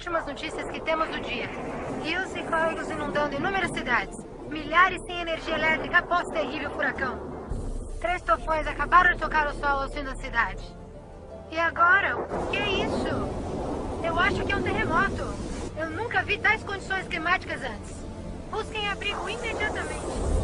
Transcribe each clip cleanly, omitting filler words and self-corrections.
últimas notícias que temos do dia. Rios e córregos inundando inúmeras cidades. Milhares sem energia elétrica após terrível furacão. 3 tufões acabaram de tocar o solo ao fim da cidade. E agora? O que é isso? Eu acho que é um terremoto. Eu nunca vi tais condições climáticas antes. Busquem abrigo imediatamente.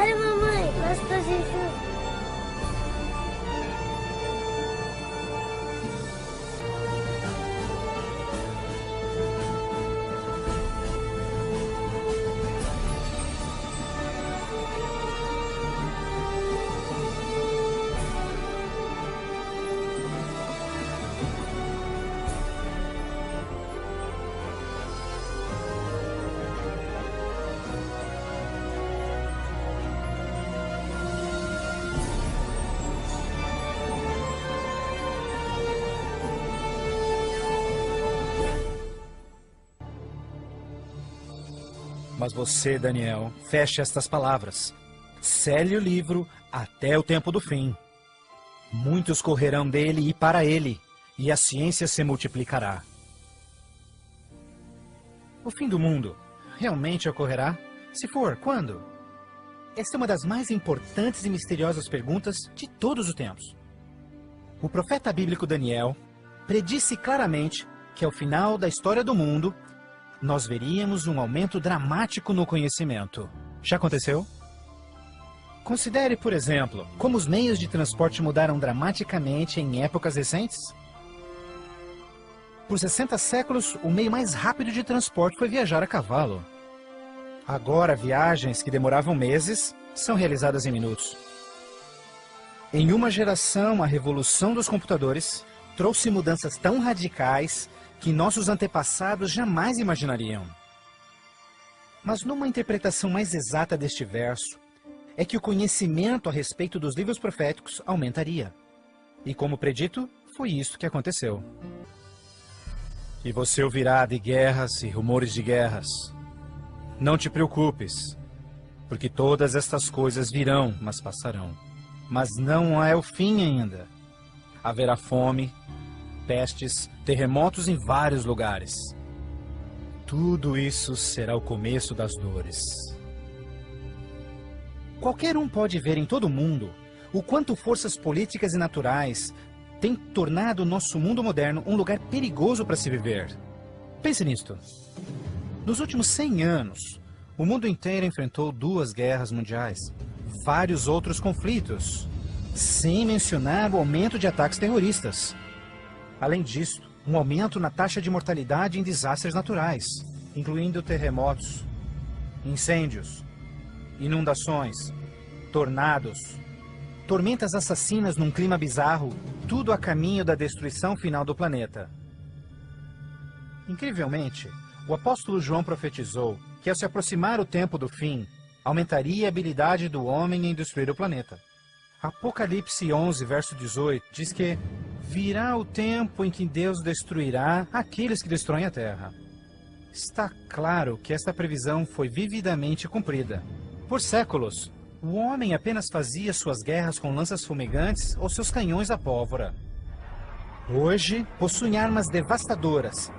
Olha, mamãe, nós fazemos. Mas você, Daniel, feche estas palavras. Cele o livro até o tempo do fim. Muitos correrão dele e para ele, e a ciência se multiplicará. O fim do mundo realmente ocorrerá? Se for, quando? Esta é uma das mais importantes e misteriosas perguntas de todos os tempos. O profeta bíblico Daniel predisse claramente que ao final da história do mundo, nós veríamos um aumento dramático no conhecimento. Já aconteceu? Considere, por exemplo, como os meios de transporte mudaram dramaticamente em épocas recentes. Por 60 séculos, o meio mais rápido de transporte foi viajar a cavalo. Agora, viagens que demoravam meses são realizadas em minutos. Em uma geração, a revolução dos computadores trouxe mudanças tão radicais que nossos antepassados jamais imaginariam. Mas numa interpretação mais exata deste verso, é que o conhecimento a respeito dos livros proféticos aumentaria. E como predito, foi isso que aconteceu. E você ouvirá de guerras e rumores de guerras. Não te preocupes, porque todas estas coisas virão, mas passarão. Mas não é o fim ainda. Haverá fome, pestes, terremotos em vários lugares. Tudo isso será o começo das dores. Qualquer um pode ver em todo o mundo o quanto forças políticas e naturais têm tornado o nosso mundo moderno um lugar perigoso para se viver. Pense nisto. Nos últimos 100 anos, o mundo inteiro enfrentou 2 guerras mundiais, vários outros conflitos, sem mencionar o aumento de ataques terroristas. Além disso, um aumento na taxa de mortalidade em desastres naturais, incluindo terremotos, incêndios, inundações, tornados, tormentas assassinas num clima bizarro, tudo a caminho da destruição final do planeta. Incrivelmente, o apóstolo João profetizou que ao se aproximar o tempo do fim, aumentaria a habilidade do homem em destruir o planeta. Apocalipse 11, verso 18, diz que virá o tempo em que Deus destruirá aqueles que destroem a terra. Está claro que esta previsão foi vividamente cumprida. Por séculos, o homem apenas fazia suas guerras com lanças fumegantes ou seus canhões a pólvora. Hoje, possuem armas devastadoras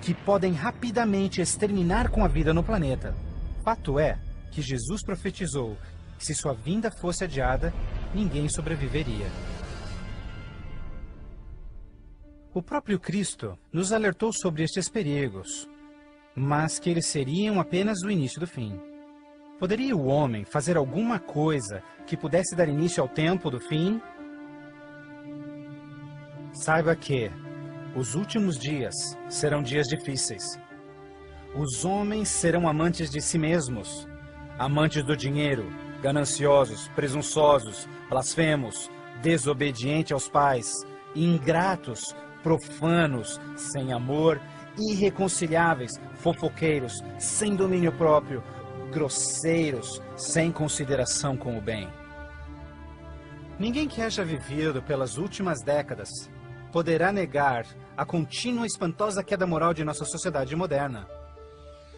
que podem rapidamente exterminar com a vida no planeta. Fato é que Jesus profetizou que se sua vinda fosse adiada, ninguém sobreviveria. O próprio Cristo nos alertou sobre estes perigos, mas que eles seriam apenas o início do fim. Poderia o homem fazer alguma coisa que pudesse dar início ao tempo do fim? Saiba que os últimos dias serão dias difíceis. Os homens serão amantes de si mesmos, amantes do dinheiro, gananciosos, presunçosos, blasfemos, desobedientes aos pais, ingratos, profanos, sem amor, irreconciliáveis, fofoqueiros, sem domínio próprio, grosseiros, sem consideração com o bem. Ninguém que haja vivido pelas últimas décadas poderá negar a contínua e espantosa queda moral de nossa sociedade moderna.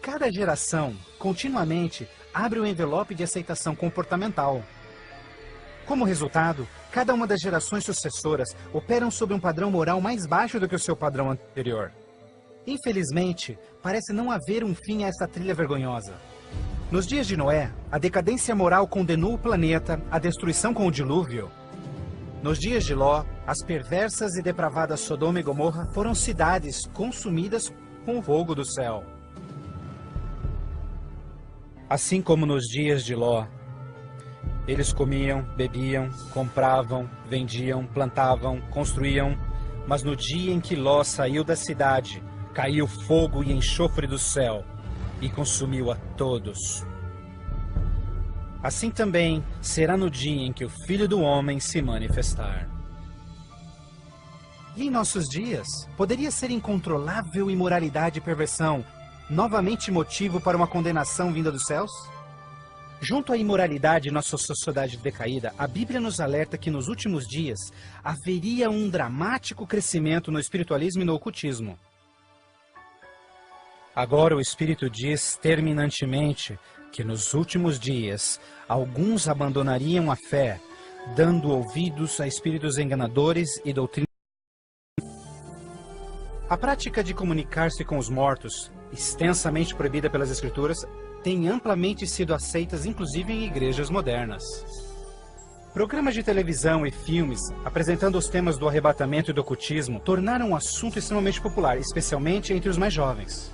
Cada geração, continuamente, abre o envelope de aceitação comportamental. Como resultado, cada uma das gerações sucessoras operam sob um padrão moral mais baixo do que o seu padrão anterior. Infelizmente, parece não haver um fim a esta trilha vergonhosa. Nos dias de Noé, a decadência moral condenou o planeta à destruição com o dilúvio. Nos dias de Ló, as perversas e depravadas Sodoma e Gomorra foram cidades consumidas com o fogo do céu. Assim como nos dias de Ló, eles comiam, bebiam, compravam, vendiam, plantavam, construíam, mas no dia em que Ló saiu da cidade, caiu fogo e enxofre do céu e consumiu a todos. Assim também será no dia em que o Filho do Homem se manifestar. E em nossos dias, poderia ser incontrolável imoralidade e perversão novamente motivo para uma condenação vinda dos céus? Junto à imoralidade em nossa sociedade decaída, a Bíblia nos alerta que nos últimos dias haveria um dramático crescimento no espiritualismo e no ocultismo. Agora o Espírito diz terminantemente que nos últimos dias alguns abandonariam a fé, dando ouvidos a espíritos enganadores e doutrinas. A prática de comunicar-se com os mortos, extensamente proibida pelas Escrituras, tem amplamente sido aceitas inclusive em igrejas modernas. Programas de televisão e filmes apresentando os temas do arrebatamento e do ocultismo tornaram um assunto extremamente popular, especialmente entre os mais jovens.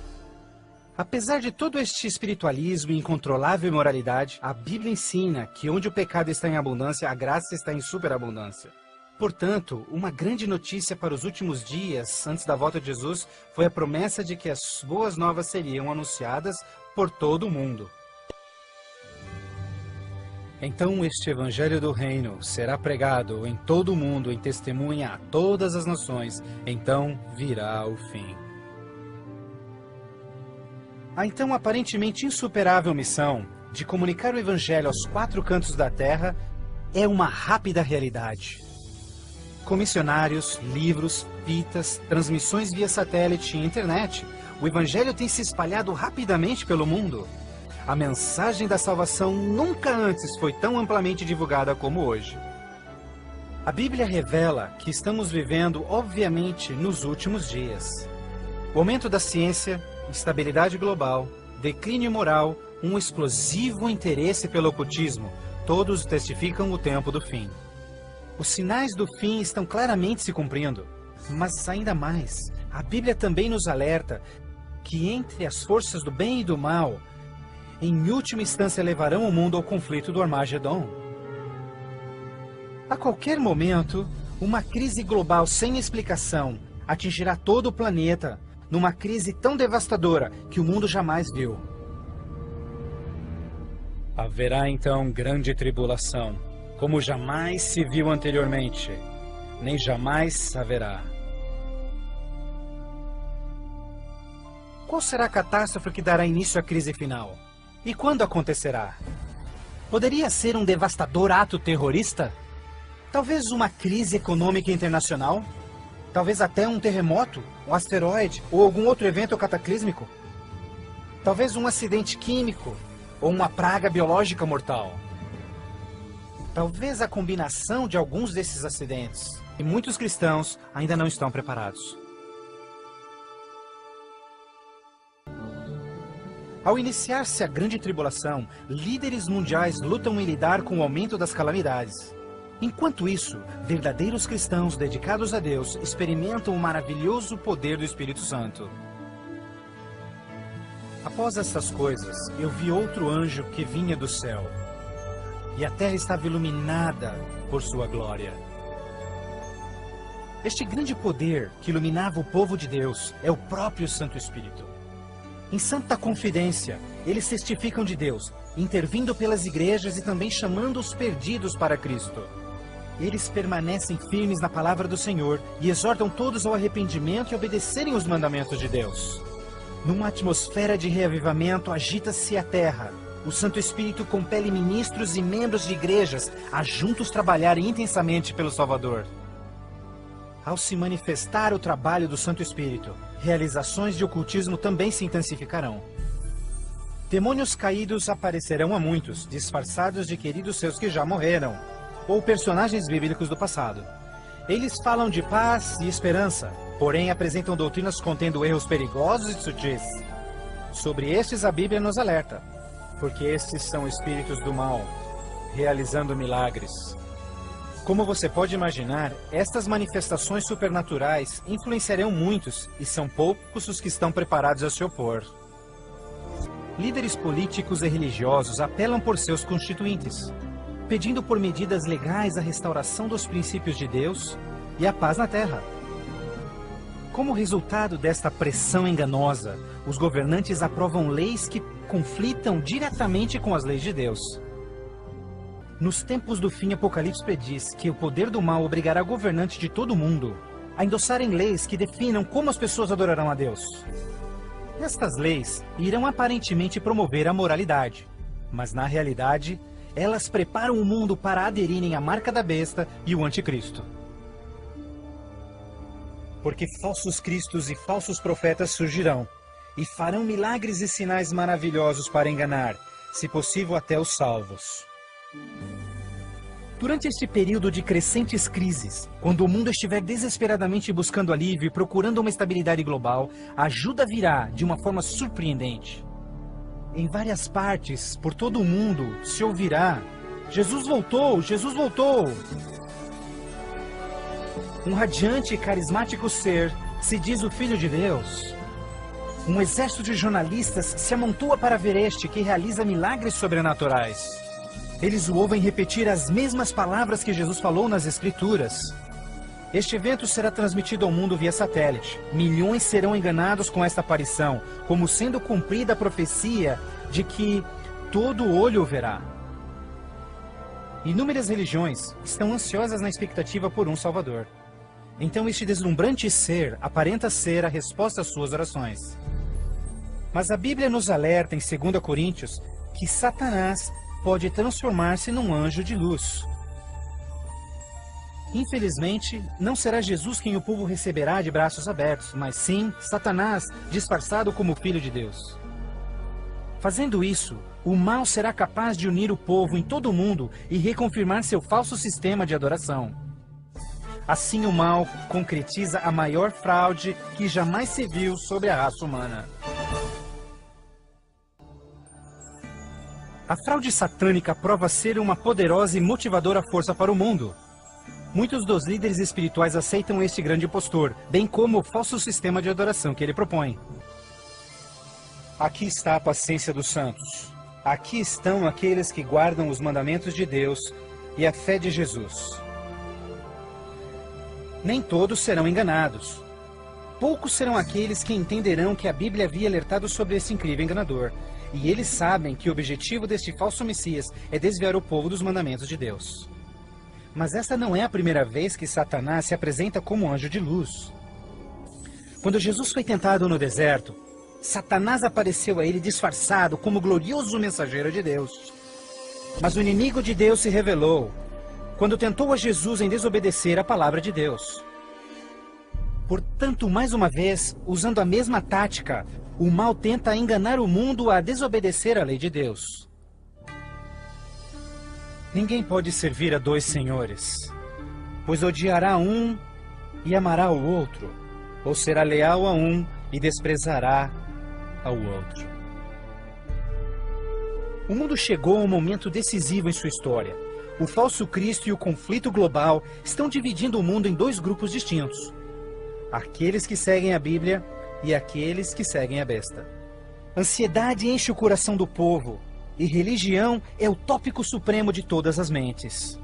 Apesar de todo este espiritualismo e incontrolável imoralidade, a Bíblia ensina que onde o pecado está em abundância, a graça está em superabundância. Portanto, uma grande notícia para os últimos dias, antes da volta de Jesus, foi a promessa de que as boas novas seriam anunciadas por todo o mundo. Então este evangelho do reino será pregado em todo o mundo em testemunha a todas as nações, então virá o fim. A então aparentemente insuperável missão de comunicar o evangelho aos quatro cantos da terra é uma rápida realidade. Com missionários, livros, fitas, transmissões via satélite e internet, o evangelho tem se espalhado rapidamente pelo mundo. A mensagem da salvação nunca antes foi tão amplamente divulgada como hoje. A Bíblia revela que estamos vivendo, obviamente, nos últimos dias. O aumento da ciência, instabilidade global, declínio moral, um explosivo interesse pelo ocultismo, todos testificam o tempo do fim. Os sinais do fim estão claramente se cumprindo, mas ainda mais, a Bíblia também nos alerta que entre as forças do bem e do mal, em última instância levarão o mundo ao conflito do Armagedon. A qualquer momento, uma crise global sem explicação atingirá todo o planeta, numa crise tão devastadora que o mundo jamais viu. Haverá então grande tribulação, como jamais se viu anteriormente, nem jamais haverá. Qual será a catástrofe que dará início à crise final? E quando acontecerá? Poderia ser um devastador ato terrorista? Talvez uma crise econômica internacional? Talvez até um terremoto, um asteroide ou algum outro evento cataclísmico? Talvez um acidente químico ou uma praga biológica mortal? Talvez a combinação de alguns desses acidentes. E muitos cristãos ainda não estão preparados. Ao iniciar-se a grande tribulação, líderes mundiais lutam em lidar com o aumento das calamidades. Enquanto isso, verdadeiros cristãos dedicados a Deus experimentam o maravilhoso poder do Espírito Santo. Após essas coisas, eu vi outro anjo que vinha do céu, e a terra estava iluminada por sua glória. Este grande poder que iluminava o povo de Deus é o próprio Santo Espírito. Em santa confidência, eles testificam de Deus, intervindo pelas igrejas e também chamando os perdidos para Cristo. Eles permanecem firmes na palavra do Senhor e exortam todos ao arrependimento e obedecerem os mandamentos de Deus. Numa atmosfera de reavivamento, agita-se a terra. O Santo Espírito compele ministros e membros de igrejas a juntos trabalharem intensamente pelo Salvador. Ao se manifestar o trabalho do Santo Espírito, realizações de ocultismo também se intensificarão. Demônios caídos aparecerão a muitos, disfarçados de queridos seus que já morreram, ou personagens bíblicos do passado. Eles falam de paz e esperança, porém apresentam doutrinas contendo erros perigosos e sutis. Sobre estes a Bíblia nos alerta, porque estes são espíritos do mal, realizando milagres. Como você pode imaginar, estas manifestações supernaturais influenciarão muitos e são poucos os que estão preparados a se opor. Líderes políticos e religiosos apelam por seus constituintes, pedindo por medidas legais a restauração dos princípios de Deus e a paz na terra. Como resultado desta pressão enganosa, os governantes aprovam leis que conflitam diretamente com as leis de Deus. Nos tempos do fim, Apocalipse prediz que o poder do mal obrigará governantes de todo o mundo a endossarem leis que definam como as pessoas adorarão a Deus. Estas leis irão aparentemente promover a moralidade, mas na realidade, elas preparam o mundo para aderirem à marca da besta e o anticristo. Porque falsos cristos e falsos profetas surgirão e farão milagres e sinais maravilhosos para enganar, se possível até os salvos. Durante este período de crescentes crises, quando o mundo estiver desesperadamente buscando alívio e procurando uma estabilidade global, a ajuda virá de uma forma surpreendente. Em várias partes, por todo o mundo, se ouvirá: Jesus voltou! Jesus voltou! Um radiante e carismático ser se diz o Filho de Deus. Um exército de jornalistas se amontoa para ver este que realiza milagres sobrenaturais. Eles o ouvem repetir as mesmas palavras que Jesus falou nas Escrituras. Este evento será transmitido ao mundo via satélite. Milhões serão enganados com esta aparição, como sendo cumprida a profecia de que todo olho o verá. Inúmeras religiões estão ansiosas na expectativa por um Salvador. Então este deslumbrante ser aparenta ser a resposta às suas orações. Mas a Bíblia nos alerta em 2 Coríntios que Satanás pode transformar-se num anjo de luz. Infelizmente, não será Jesus quem o povo receberá de braços abertos, mas sim Satanás, disfarçado como Filho de Deus. Fazendo isso, o mal será capaz de unir o povo em todo o mundo e reconfirmar seu falso sistema de adoração. Assim o mal concretiza a maior fraude que jamais se viu sobre a raça humana. A fraude satânica prova ser uma poderosa e motivadora força para o mundo. Muitos dos líderes espirituais aceitam este grande impostor, bem como o falso sistema de adoração que ele propõe. Aqui está a paciência dos santos. Aqui estão aqueles que guardam os mandamentos de Deus e a fé de Jesus. Nem todos serão enganados. Poucos serão aqueles que entenderão que a Bíblia havia alertado sobre esse incrível enganador. E eles sabem que o objetivo deste falso Messias é desviar o povo dos mandamentos de Deus. Mas esta não é a primeira vez que Satanás se apresenta como anjo de luz. Quando Jesus foi tentado no deserto, Satanás apareceu a ele disfarçado como glorioso mensageiro de Deus. Mas o inimigo de Deus se revelou quando tentou a Jesus em desobedecer a palavra de Deus. Portanto, mais uma vez, usando a mesma tática, o mal tenta enganar o mundo a desobedecer a lei de Deus. Ninguém pode servir a dois senhores, pois odiará um e amará o outro, ou será leal a um e desprezará ao outro. O mundo chegou a um momento decisivo em sua história. O falso Cristo e o conflito global estão dividindo o mundo em dois grupos distintos: aqueles que seguem a Bíblia e aqueles que seguem a besta. Ansiedade enche o coração do povo, e religião é o tópico supremo de todas as mentes.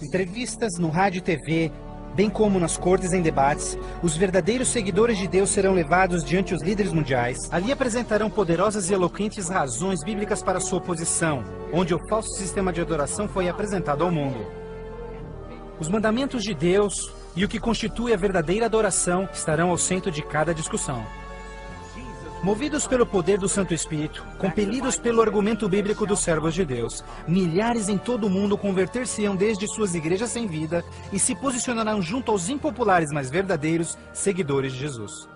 Entrevistas no rádio e TV Bem como nas cortes em debates, os verdadeiros seguidores de Deus serão levados diante os líderes mundiais. Ali apresentarão poderosas e eloquentes razões bíblicas para sua oposição, onde o falso sistema de adoração foi apresentado ao mundo. Os mandamentos de Deus e o que constitui a verdadeira adoração estarão ao centro de cada discussão. Movidos pelo poder do Santo Espírito, compelidos pelo argumento bíblico dos servos de Deus, milhares em todo o mundo converter-se-ão desde suas igrejas sem vida e se posicionarão junto aos impopulares, mas verdadeiros seguidores de Jesus.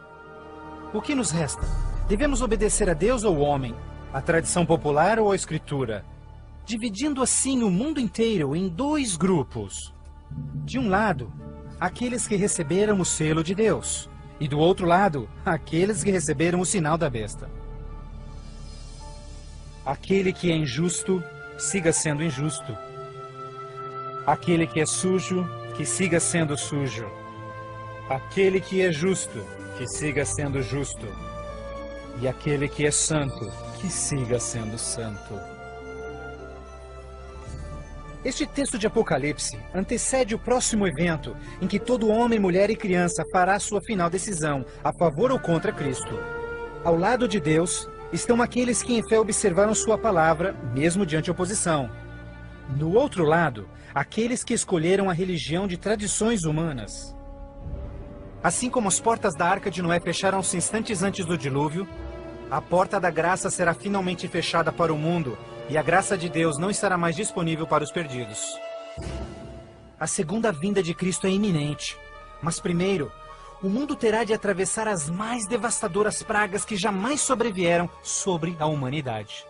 O que nos resta? Devemos obedecer a Deus ou ao homem, à tradição popular ou à Escritura? Dividindo assim o mundo inteiro em dois grupos. De um lado, aqueles que receberam o selo de Deus. E do outro lado, aqueles que receberam o sinal da besta. Aquele que é injusto, siga sendo injusto. Aquele que é sujo, que siga sendo sujo. Aquele que é justo, que siga sendo justo. E aquele que é santo, que siga sendo santo. Este texto de Apocalipse antecede o próximo evento em que todo homem, mulher e criança fará sua final decisão, a favor ou contra Cristo. Ao lado de Deus estão aqueles que em fé observaram sua palavra, mesmo diante oposição. No outro lado, aqueles que escolheram a religião de tradições humanas. Assim como as portas da Arca de Noé fecharam-se instantes antes do dilúvio, a porta da graça será finalmente fechada para o mundo, e a graça de Deus não estará mais disponível para os perdidos. A segunda vinda de Cristo é iminente, mas primeiro, o mundo terá de atravessar as mais devastadoras pragas que jamais sobrevieram sobre a humanidade.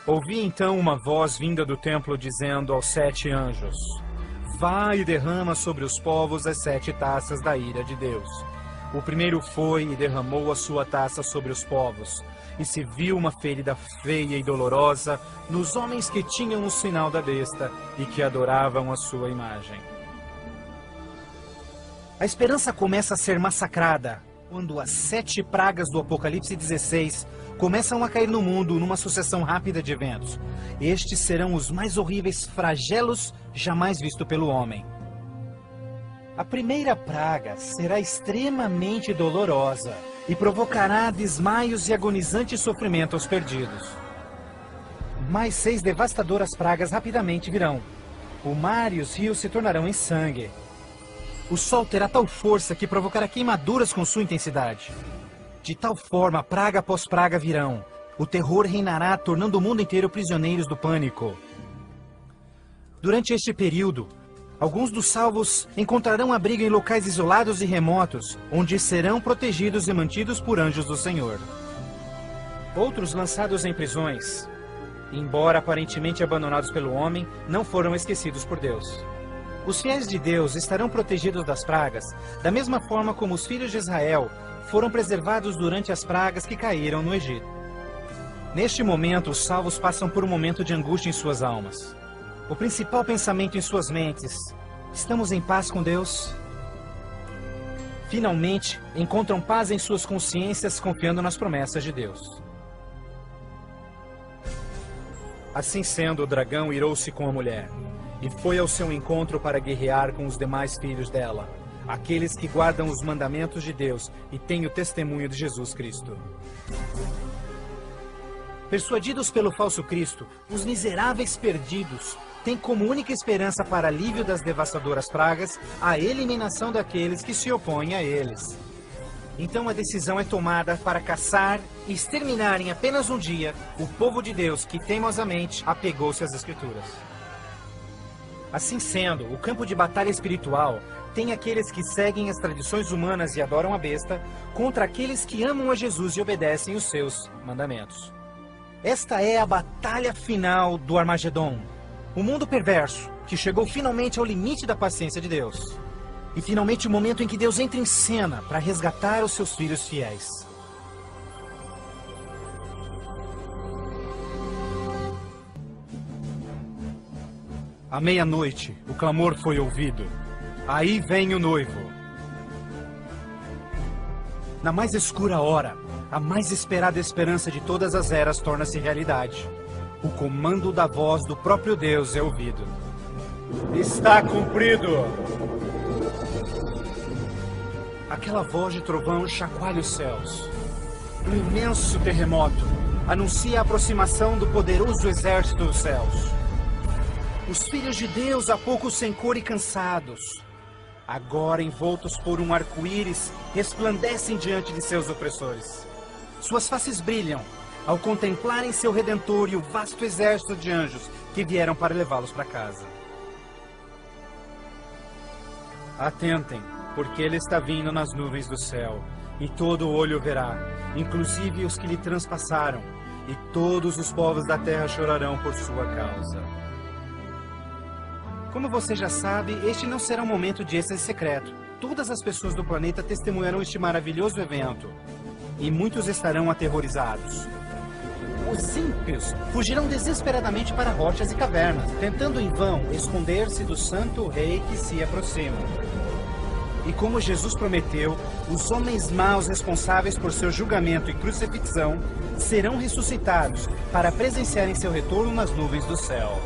Ouvi então uma voz vinda do templo dizendo aos 7 anjos: Vá e derrama sobre os povos as 7 taças da ira de Deus. O primeiro foi e derramou a sua taça sobre os povos, e se viu uma ferida feia e dolorosa nos homens que tinham o sinal da besta e que adoravam a sua imagem. A esperança começa a ser massacrada quando as 7 pragas do Apocalipse 16 começam a cair no mundo numa sucessão rápida de eventos. Estes serão os mais horríveis flagelos jamais vistos pelo homem. A primeira praga será extremamente dolorosa e provocará desmaios e agonizante sofrimento aos perdidos. Mais 6 devastadoras pragas rapidamente virão. O mar e os rios se tornarão em sangue. O sol terá tal força que provocará queimaduras com sua intensidade. De tal forma, praga após praga virão. O terror reinará, tornando o mundo inteiro prisioneiros do pânico. Durante este período, alguns dos salvos encontrarão abrigo em locais isolados e remotos, onde serão protegidos e mantidos por anjos do Senhor. Outros lançados em prisões, embora aparentemente abandonados pelo homem, não foram esquecidos por Deus. Os fiéis de Deus estarão protegidos das pragas, da mesma forma como os filhos de Israel foram preservados durante as pragas que caíram no Egito. Neste momento, os salvos passam por um momento de angústia em suas almas. O principal pensamento em suas mentes: estamos em paz com Deus? Finalmente, encontram paz em suas consciências confiando nas promessas de Deus. Assim sendo, o dragão irou-se com a mulher e foi ao seu encontro para guerrear com os demais filhos dela, aqueles que guardam os mandamentos de Deus e têm o testemunho de Jesus Cristo. Persuadidos pelo falso Cristo, os miseráveis perdidos têm como única esperança para alívio das devastadoras pragas a eliminação daqueles que se opõem a eles. Então a decisão é tomada para caçar e exterminar em apenas um dia o povo de Deus que teimosamente apegou-se às Escrituras. Assim sendo, o campo de batalha espiritual tem aqueles que seguem as tradições humanas e adoram a besta contra aqueles que amam a Jesus e obedecem os seus mandamentos. Esta é a batalha final do Armagedon, o mundo perverso que chegou finalmente ao limite da paciência de Deus. E finalmente o momento em que Deus entra em cena para resgatar os seus filhos fiéis. À meia-noite, o clamor foi ouvido. Aí vem o noivo. Na mais escura hora, a mais esperada esperança de todas as eras torna-se realidade. O comando da voz do próprio Deus é ouvido. Está cumprido! Aquela voz de trovão chacoalha os céus. Um imenso terremoto anuncia a aproximação do poderoso exército dos céus. Os filhos de Deus, há pouco sem cor e cansados, agora envoltos por um arco-íris, resplandecem diante de seus opressores. Suas faces brilham ao contemplarem seu Redentor e o vasto exército de anjos que vieram para levá-los para casa. Atentem, porque ele está vindo nas nuvens do céu, e todo olho o verá, inclusive os que lhe transpassaram, e todos os povos da terra chorarão por sua causa. Como você já sabe, este não será um momento de êxtase secreto. Todas as pessoas do planeta testemunharão este maravilhoso evento, e muitos estarão aterrorizados. Os ímpios fugirão desesperadamente para rochas e cavernas, tentando em vão esconder-se do santo rei que se aproxima. E como Jesus prometeu, os homens maus responsáveis por seu julgamento e crucifixão serão ressuscitados para presenciarem seu retorno nas nuvens do céu.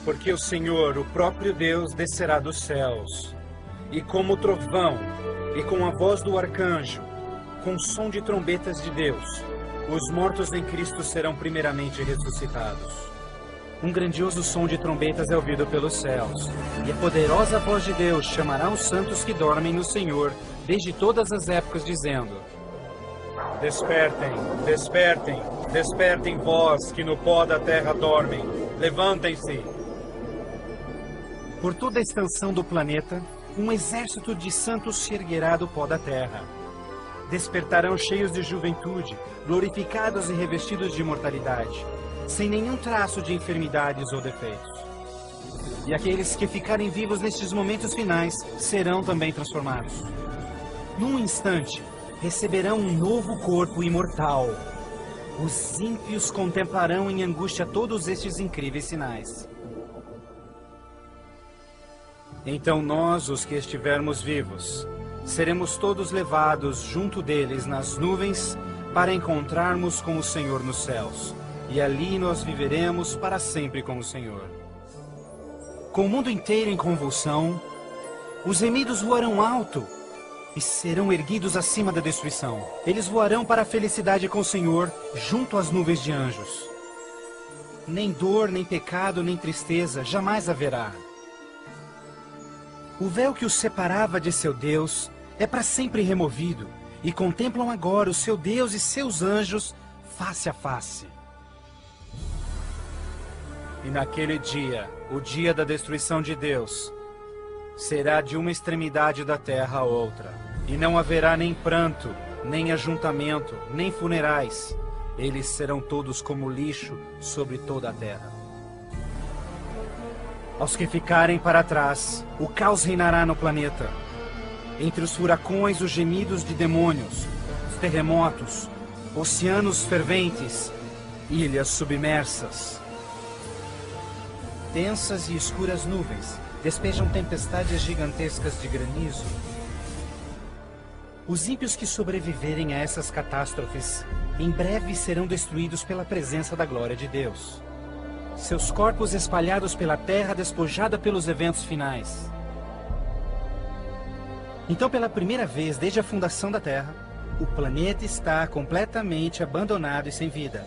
Porque o Senhor, o próprio Deus, descerá dos céus, e como trovão, e com a voz do arcanjo, com o som de trombetas de Deus, os mortos em Cristo serão primeiramente ressuscitados. Um grandioso som de trombetas é ouvido pelos céus, e a poderosa voz de Deus chamará os santos que dormem no Senhor desde todas as épocas, dizendo: Despertem, despertem, despertem vós que no pó da terra dormem, levantem-se. Por toda a extensão do planeta, um exército de santos se erguerá do pó da terra. Despertarão cheios de juventude, glorificados e revestidos de imortalidade, sem nenhum traço de enfermidades ou defeitos. E aqueles que ficarem vivos nestes momentos finais serão também transformados. Num instante, receberão um novo corpo imortal. Os ímpios contemplarão em angústia todos estes incríveis sinais. Então nós, os que estivermos vivos, seremos todos levados junto deles nas nuvens para encontrarmos com o Senhor nos céus. E ali nós viveremos para sempre com o Senhor. Com o mundo inteiro em convulsão, os gemidos voarão alto e serão erguidos acima da destruição. Eles voarão para a felicidade com o Senhor, junto às nuvens de anjos. Nem dor, nem pecado, nem tristeza jamais haverá. O véu que os separava de seu Deus é para sempre removido, e contemplam agora o seu Deus e seus anjos face a face. E naquele dia, o dia da destruição de Deus, será de uma extremidade da terra a outra, e não haverá nem pranto, nem ajuntamento, nem funerais. Eles serão todos como lixo sobre toda a terra. Aos que ficarem para trás, o caos reinará no planeta. Entre os furacões, os gemidos de demônios, os terremotos, oceanos ferventes, ilhas submersas. Densas e escuras nuvens despejam tempestades gigantescas de granizo. Os ímpios que sobreviverem a essas catástrofes, em breve serão destruídos pela presença da glória de Deus. Seus corpos espalhados pela terra despojada pelos eventos finais. Então, pela primeira vez desde a fundação da Terra, o planeta está completamente abandonado e sem vida.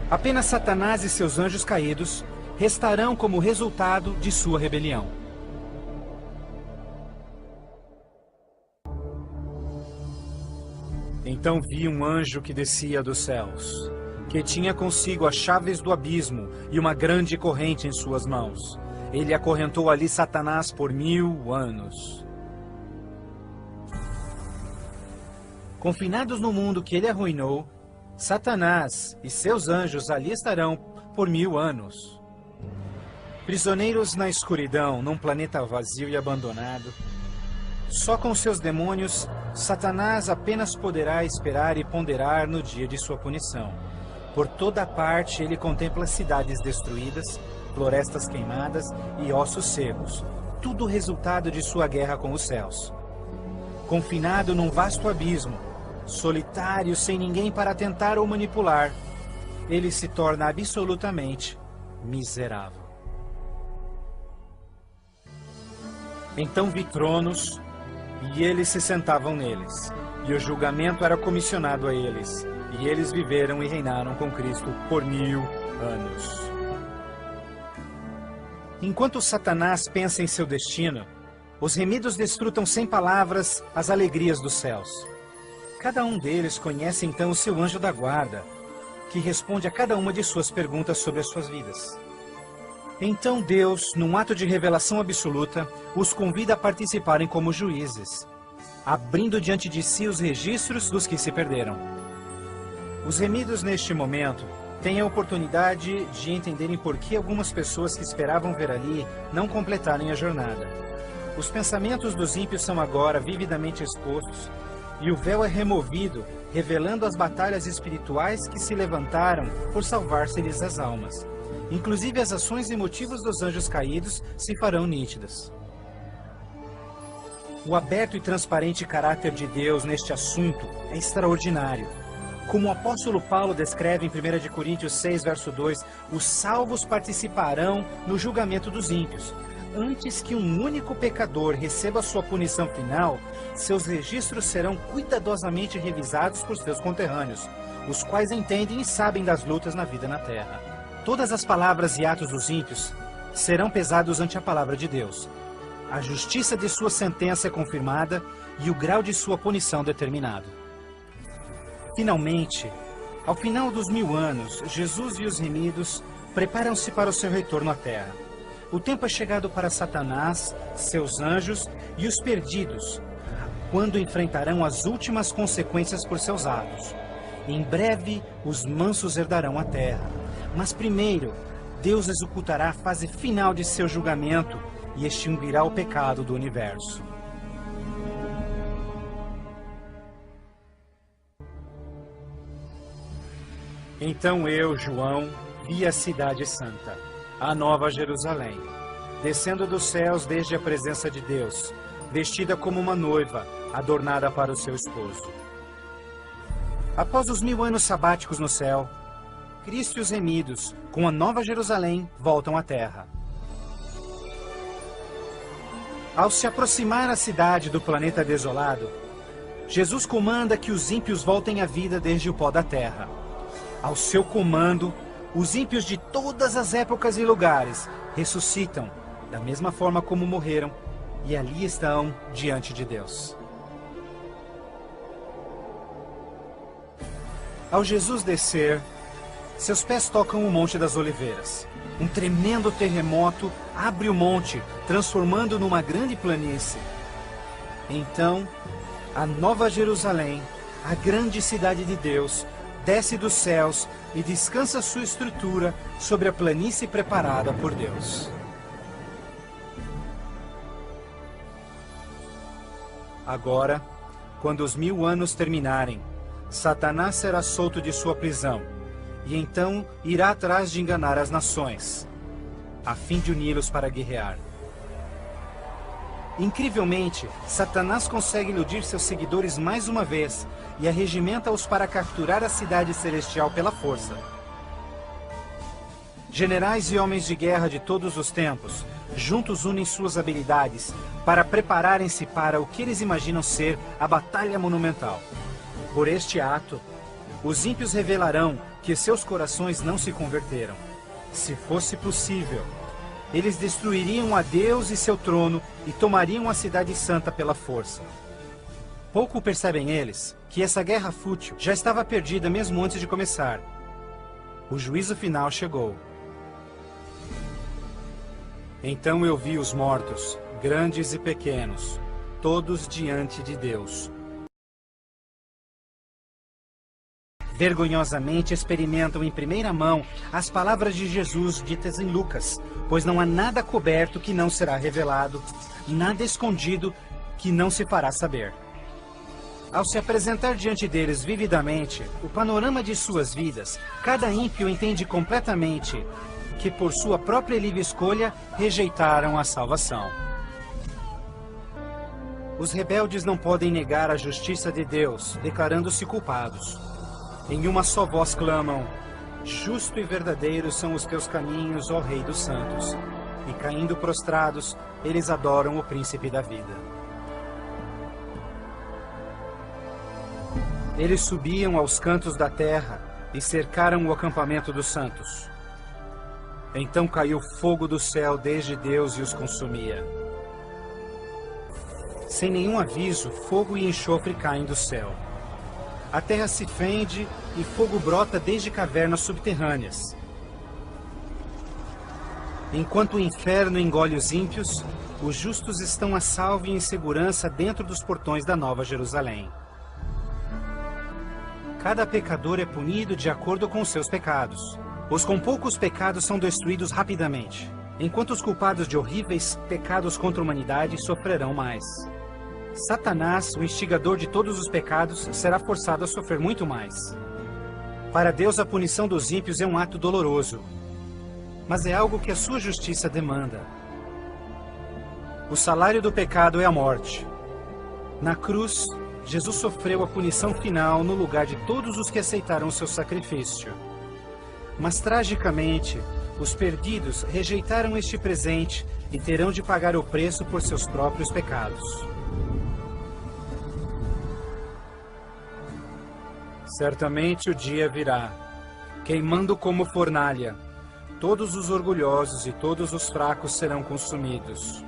Apenas Satanás e seus anjos caídos restarão como resultado de sua rebelião. Então vi um anjo que descia dos céus, que tinha consigo as chaves do abismo e uma grande corrente em suas mãos. Ele acorrentou ali Satanás por 1000 anos. Confinados no mundo que ele arruinou, Satanás e seus anjos ali estarão por 1000 anos. Prisioneiros na escuridão, num planeta vazio e abandonado. Só com seus demônios, Satanás apenas poderá esperar e ponderar no dia de sua punição. Por toda parte ele contempla cidades destruídas, florestas queimadas e ossos secos, tudo resultado de sua guerra com os céus. Confinado num vasto abismo, solitário, sem ninguém para tentar ou manipular, ele se torna absolutamente miserável. Então vi tronos, e eles se sentavam neles, e o julgamento era comissionado a eles, e eles viveram e reinaram com Cristo por 1000 anos. Enquanto Satanás pensa em seu destino, os remidos desfrutam sem palavras as alegrias dos céus. Cada um deles conhece então o seu anjo da guarda, que responde a cada uma de suas perguntas sobre as suas vidas. Então Deus, num ato de revelação absoluta, os convida a participarem como juízes, abrindo diante de si os registros dos que se perderam. Os remidos neste momento têm a oportunidade de entenderem por que algumas pessoas que esperavam ver ali não completarem a jornada. Os pensamentos dos ímpios são agora vividamente expostos, e o véu é removido, revelando as batalhas espirituais que se levantaram por salvar-se-lhes as almas. Inclusive as ações e motivos dos anjos caídos se farão nítidas. O aberto e transparente caráter de Deus neste assunto é extraordinário. Como o apóstolo Paulo descreve em 1 Coríntios 6, verso 2, os salvos participarão no julgamento dos ímpios. Antes que um único pecador receba sua punição final, seus registros serão cuidadosamente revisados por seus conterrâneos, os quais entendem e sabem das lutas na vida na terra. Todas as palavras e atos dos ímpios serão pesados ante a palavra de Deus. A justiça de sua sentença é confirmada e o grau de sua punição determinado. Finalmente, ao final dos 1000 anos, Jesus e os remidos preparam-se para o seu retorno à terra. O tempo é chegado para Satanás, seus anjos e os perdidos, quando enfrentarão as últimas consequências por seus atos. Em breve, os mansos herdarão a terra. Mas primeiro, Deus executará a fase final de seu julgamento e extinguirá o pecado do universo. Então eu, João, vi a cidade santa, a nova Jerusalém, descendo dos céus desde a presença de Deus, vestida como uma noiva, adornada para o seu esposo. Após os 1000 anos sabáticos no céu, Cristo e os remidos, com a nova Jerusalém, voltam à terra. Ao se aproximar a cidade do planeta desolado, Jesus comanda que os ímpios voltem à vida desde o pó da terra. Ao seu comando, os ímpios de todas as épocas e lugares ressuscitam, da mesma forma como morreram, e ali estão diante de Deus. Ao Jesus descer, seus pés tocam o Monte das Oliveiras. Um tremendo terremoto abre o monte, transformando numa grande planície. Então, a nova Jerusalém, a grande cidade de Deus, desce dos céus e descansa sua estrutura sobre a planície preparada por Deus. Agora, quando os 1000 anos terminarem, Satanás será solto de sua prisão, e então irá atrás de enganar as nações, a fim de uni-los para guerrear. Incrivelmente, Satanás consegue iludir seus seguidores mais uma vez e arregimenta-os para capturar a cidade celestial pela força. Generais e homens de guerra de todos os tempos, juntos unem suas habilidades para prepararem-se para o que eles imaginam ser a batalha monumental. Por este ato, os ímpios revelarão que seus corações não se converteram. Se fosse possível, eles destruiriam a Deus e seu trono e tomariam a cidade santa pela força. Pouco percebem eles que essa guerra fútil já estava perdida mesmo antes de começar. O juízo final chegou. Então eu vi os mortos, grandes e pequenos, todos diante de Deus. Vergonhosamente experimentam em primeira mão as palavras de Jesus ditas em Lucas, pois não há nada coberto que não será revelado, nada escondido que não se fará saber. Ao se apresentar diante deles vividamente o panorama de suas vidas, cada ímpio entende completamente que por sua própria livre escolha rejeitaram a salvação. Os rebeldes não podem negar a justiça de Deus, declarando-se culpados. Em uma só voz clamam: Justo e verdadeiro são os teus caminhos, ó Rei dos Santos. E caindo prostrados, eles adoram o Príncipe da Vida. Eles subiam aos cantos da terra e cercaram o acampamento dos santos. Então caiu fogo do céu desde Deus e os consumia. Sem nenhum aviso, fogo e enxofre caem do céu. A terra se fende e fogo brota desde cavernas subterrâneas. Enquanto o inferno engole os ímpios, os justos estão a salvo e em segurança dentro dos portões da Nova Jerusalém. Cada pecador é punido de acordo com os seus pecados. Os com poucos pecados são destruídos rapidamente, enquanto os culpados de horríveis pecados contra a humanidade sofrerão mais. Satanás, o instigador de todos os pecados, será forçado a sofrer muito mais. Para Deus, a punição dos ímpios é um ato doloroso, mas é algo que a sua justiça demanda. O salário do pecado é a morte. Na cruz, Jesus sofreu a punição final no lugar de todos os que aceitaram o seu sacrifício. Mas, tragicamente, os perdidos rejeitaram este presente e terão de pagar o preço por seus próprios pecados. Certamente o dia virá, queimando como fornalha. Todos os orgulhosos e todos os fracos serão consumidos.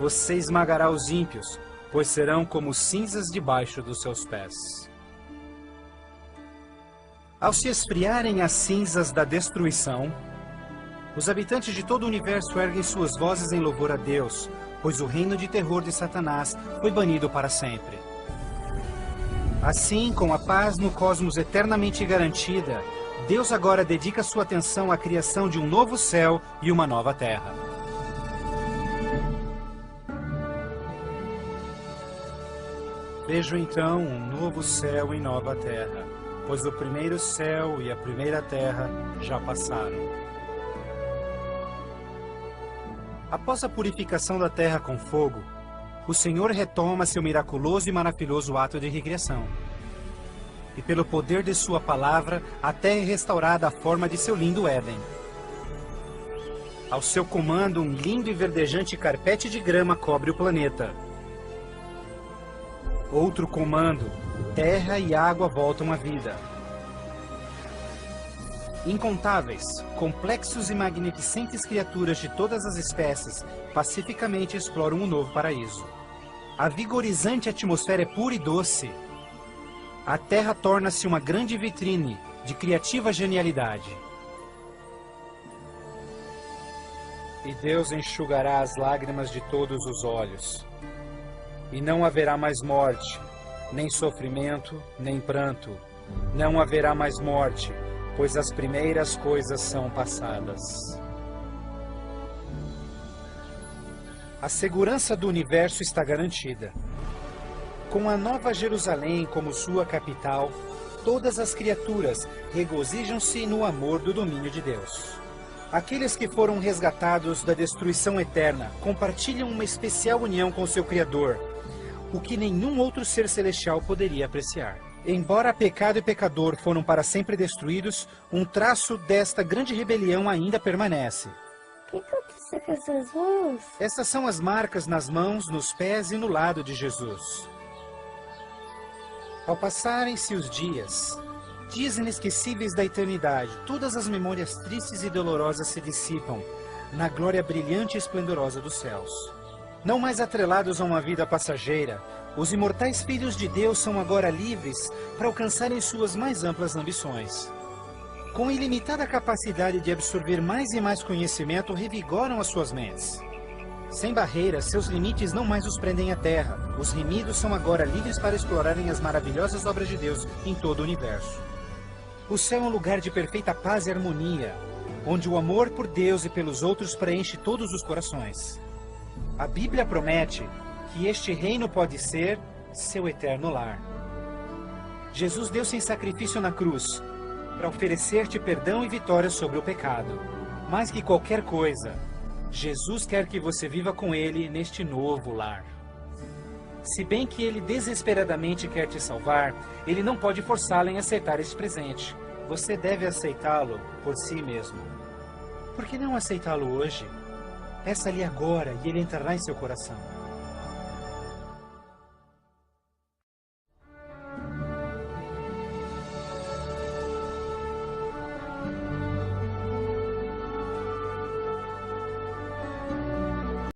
Você esmagará os ímpios, pois serão como cinzas debaixo dos seus pés. Ao se esfriarem as cinzas da destruição, os habitantes de todo o universo erguem suas vozes em louvor a Deus, pois o reino de terror de Satanás foi banido para sempre. Assim, com a paz no cosmos eternamente garantida, Deus agora dedica sua atenção à criação de um novo céu e uma nova terra. Vejo então um novo céu e nova terra, pois o primeiro céu e a primeira terra já passaram. Após a purificação da terra com fogo, o Senhor retoma seu miraculoso e maravilhoso ato de recriação. E pelo poder de sua palavra, a terra é restaurada à forma de seu lindo Éden. Ao seu comando, um lindo e verdejante carpete de grama cobre o planeta. Outro comando, terra e água voltam à vida. Incontáveis, complexos e magnificentes criaturas de todas as espécies pacificamente exploram um novo paraíso. A vigorizante atmosfera é pura e doce. A Terra torna-se uma grande vitrine de criativa genialidade. E Deus enxugará as lágrimas de todos os olhos. E não haverá mais morte, nem sofrimento, nem pranto. Não haverá mais morte, pois as primeiras coisas são passadas. A segurança do universo está garantida. Com a Nova Jerusalém como sua capital, todas as criaturas regozijam-se no amor do domínio de Deus. Aqueles que foram resgatados da destruição eterna compartilham uma especial união com seu Criador, o que nenhum outro ser celestial poderia apreciar. Embora pecado e pecador foram para sempre destruídos, um traço desta grande rebelião ainda permanece. O que aconteceu com essas mãos? Essas são as marcas nas mãos, nos pés e no lado de Jesus. Ao passarem-se os dias inesquecíveis da eternidade, todas as memórias tristes e dolorosas se dissipam na glória brilhante e esplendorosa dos céus. Não mais atrelados a uma vida passageira, os imortais filhos de Deus são agora livres para alcançarem suas mais amplas ambições. Com ilimitada capacidade de absorver mais e mais conhecimento, revigoram as suas mentes. Sem barreiras, seus limites não mais os prendem à terra. Os remidos são agora livres para explorarem as maravilhosas obras de Deus em todo o universo. O céu é um lugar de perfeita paz e harmonia, onde o amor por Deus e pelos outros preenche todos os corações. A Bíblia promete que este reino pode ser seu eterno lar. Jesus deu-se em sacrifício na cruz para oferecer-te perdão e vitória sobre o pecado. Mais que qualquer coisa, Jesus quer que você viva com Ele neste novo lar. Se bem que Ele desesperadamente quer te salvar, Ele não pode forçá-la em aceitar este presente. Você deve aceitá-lo por si mesmo. Por que não aceitá-lo hoje? Peça-lhe agora e ele entrará em seu coração.